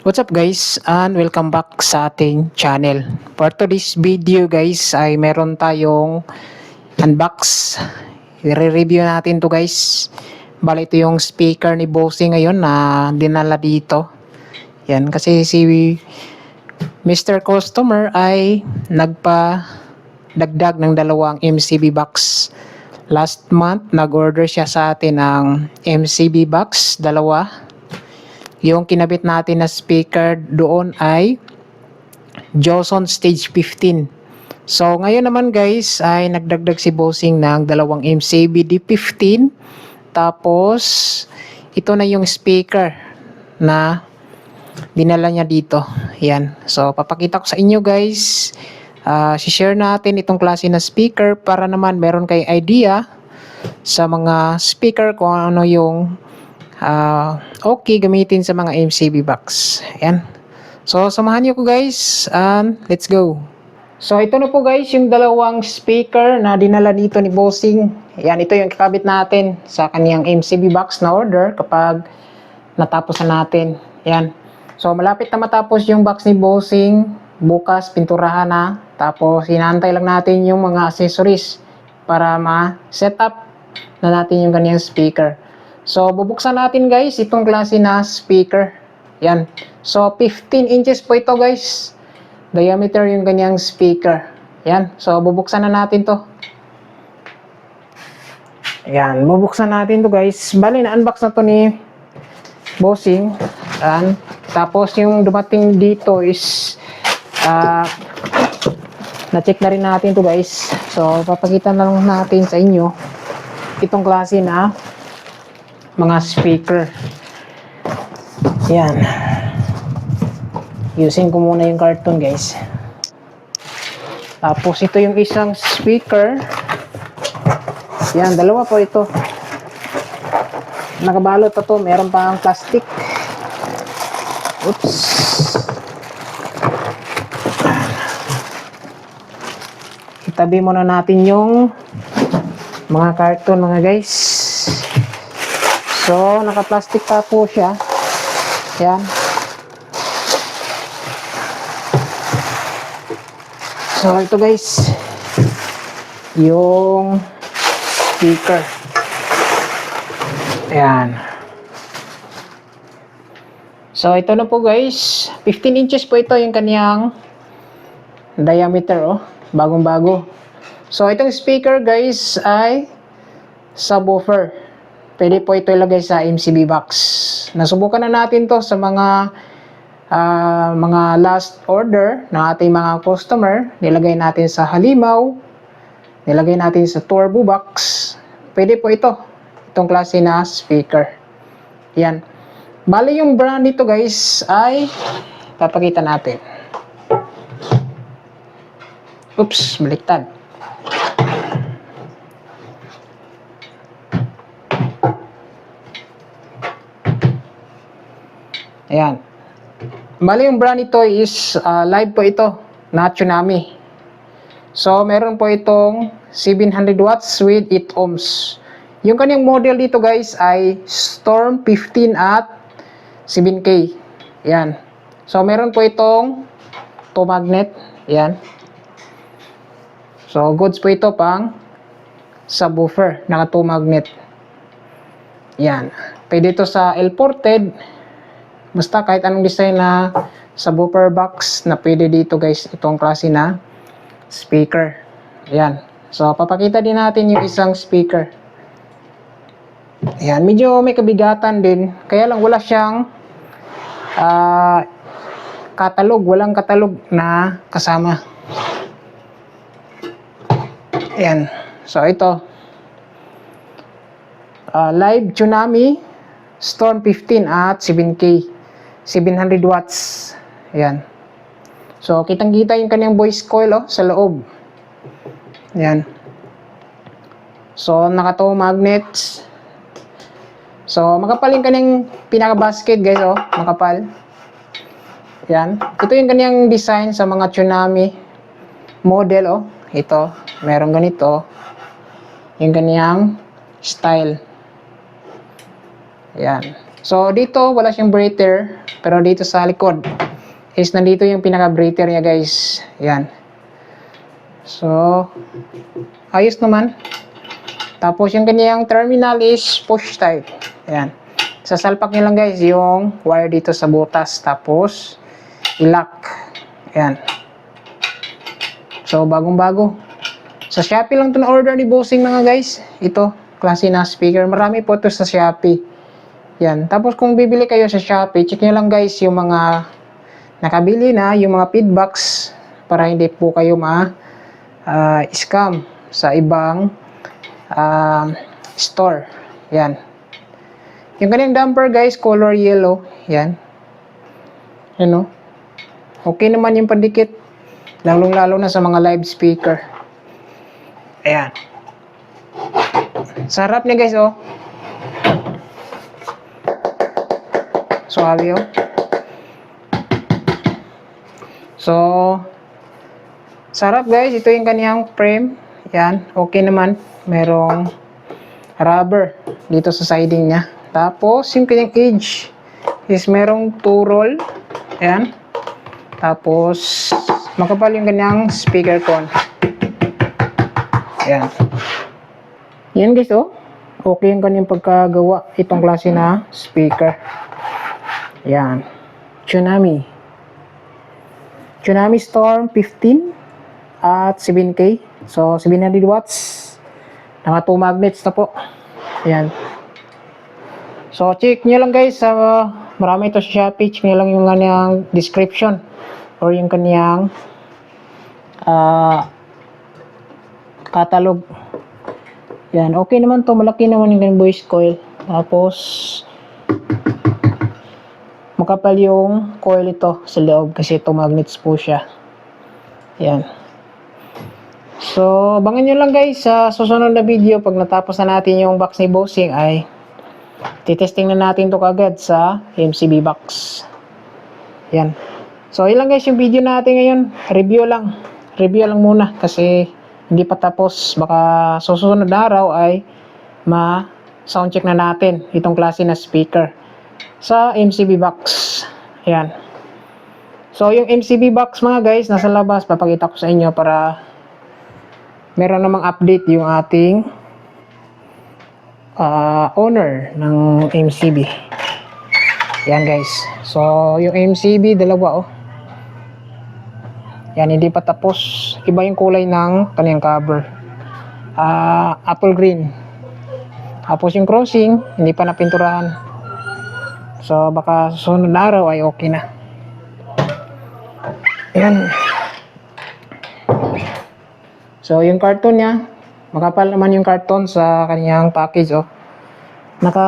What's up guys and welcome back sa ating channel. For today's video guys ay meron tayong unbox. I-review natin to guys. Bali ito yung speaker ni Bossy ngayon na dinala dito. Yan kasi si Mr. Customer ay nagpa-dagdag ng dalawang MCB box. Last month nag-order siya sa atin ng MCB box, dalawa. Yung kinabit natin na speaker doon ay Joson Stage 15. So ngayon naman guys ay nagdagdag si Bossing ng dalawang MCB D15. Tapos ito na yung speaker na dinala niya dito. Yan. So papakita ko sa inyo guys. Si-share natin itong klase na speaker para naman meron kay idea sa mga speaker kung ano yung okay gamitin sa mga MCB box. Ayan. So samahan niyo ko guys and let's go. So ito na po guys yung dalawang speaker na dinala dito ni Bossing. Ayan, ito yung kakabit natin sa kaniyang MCB box na order kapag natapos na natin. Ayan. So malapit na matapos yung box ni Bossing. Bukas pinturahan na. Tapos hinahantay lang natin yung mga accessories para ma-set up na natin yung kaniyang speaker. So, bubuksan natin guys itong klase na speaker. Yan. So, 15 inches po ito guys. Diameter yung ganyang speaker. Yan. So, bubuksan na natin to. Yan. Bubuksan natin to guys. Bali, na-unbox na to ni Bossing. Yan. Tapos, yung dumating dito is na-check na rin natin to guys. So, papakita na lang natin sa inyo itong klase na mga speaker. Yan. Using ko muna yung carton guys. Tapos ito yung isang speaker. Yan, dalawa po ito. Nakabalot pa to. Meron pa ang plastic. Oops. Itabi muna natin yung mga carton mga guys. So, naka-plastic pa po siya. Yan. So, ito guys. Yung speaker. Yan. So, ito na po guys. 15 inches po ito yung kaniyang diameter. Oh. Bagong-bago. So, itong speaker guys ay subwoofer. Pwede po ito ilagay sa MCB box. Nasubukan na natin to sa mga last order ng ating mga customer. Nilagay natin sa halimaw. Nilagay natin sa turbo box. Pwede po ito. Itong klase na speaker. Yan. Bali yung brand nito guys ay papakita natin. Oops, baliktad. Ayan. Bali yung brand ito is live po ito na Tsunami. So meron po itong 700 watts with 8 ohms. Yung kanyang model dito guys ay Storm 15 at 7K. Ayan. So meron po itong 2 magnet. Ayan. So goods po ito pang subwoofer. Naka 2 magnet. Ayan. Pwede ito sa L-ported. Basta kahit anong design na subwoofer box na pwede dito guys, itong klase na speaker. Ayan. So, papakita din natin yung isang speaker. Ayan. Medyo may kabigatan din. Kaya lang wala siyang katalog. Walang katalog na kasama. Ayan. So, ito. Live Tsunami Storm 15 at 7K. 700 watts. Ayan. So, kitang-kita yung kanyang voice coil sa loob. Ayan. So, naka 2 magnets. So, makapal yung kanyang pinaka-basket guys. Makapal. Ayan. Ito yung kanyang design sa mga Tsunami model. Ito. Meron ganito. Yung kanyang style. Ayan. So, dito wala siyang breather. Pero dito sa likod is nandito yung pinaka breather niya guys. Yan. So, ayos naman. Tapos yung kanyang terminal is push type. Yan. Sasalpak nyo lang guys yung wire dito sa butas. Tapos, i-lock. Yan. So, bagong-bago. Sa Shopee lang ito na-order ni Bossing mga guys. Ito, klase na speaker. Marami po ito sa Shopee. Yan. Tapos kung bibili kayo sa Shopee, check nyo lang guys yung mga nakabili na, yung mga feedbacks para hindi po kayo scam sa ibang store. Yan. Yung kanyang damper guys, color yellow. Yan. Yan o. Okay naman yung pandikit. Lalong-lalo na sa mga live speaker. Ayan. Sarap niya guys, oh. Suabe, oh. So, sarap guys. Ito yung kaniyang frame. Yan. Okay naman. Merong rubber dito sa siding niya. Tapos, yung kaniyang edge is merong 2 roll. Ayan. Tapos, makapal yung kaniyang speaker cone. Ayan. Yan guys, oh. Okay yung kanyang pagkagawa. Itong klase na speaker. Ayan. Tsunami. Tsunami Storm 15 at 7K. So, 700 watts. Naka 2 magnets na po. Ayan. So, check nyo lang guys. Marami ito sa Shopee. Check nyo lang yung kanyang description. Or yung kanyang catalog. Yan, okay naman to. Malaki naman yung voice coil. Tapos, makapal yung coil ito sa loob kasi ito magnets po siya. Yan. So, abangan nyo lang guys sa susunod na video. Pag natapos na natin yung box ni Bossing ay titesting na natin to kagad sa MCB box. Yan. So, yun lang guys yung video natin ngayon. Review lang. Review lang muna kasi hindi pa tapos. Baka susunod na araw ay ma-soundcheck na natin itong klase na speaker sa MCB box. Ayan. So, yung MCB box mga guys, nasa labas. Papakita ko sa inyo para meron namang update yung ating owner ng MCB. Ayan guys. So, yung MCB, dalawa oh. Yan, hindi pa tapos. Iba yung kulay ng kanyang cover. Apple green. Tapos yung crossing, hindi pa napinturahan. So, baka susunod na araw ay okay na. Yan. So, yung karton niya, makapal naman yung karton sa kanyang package, oh. Naka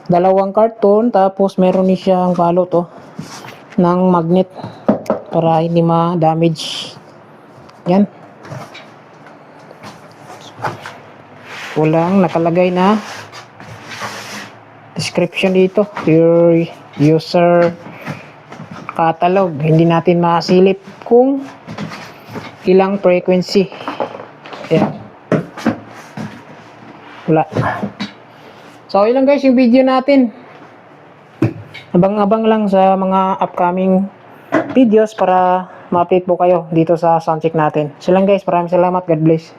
dalawang karton, tapos meron ni siyang balot, oh, ng magnet para hindi ma-damage. Yan. Walang nakalagay na description dito. Your user catalog. Hindi natin masilip kung ilang frequency. Yan. Wala. So, ilang guys yung video natin. Abang-abang lang sa mga upcoming videos para ma-update po kayo dito sa soundcheck natin. So lang guys, maraming salamat. God bless.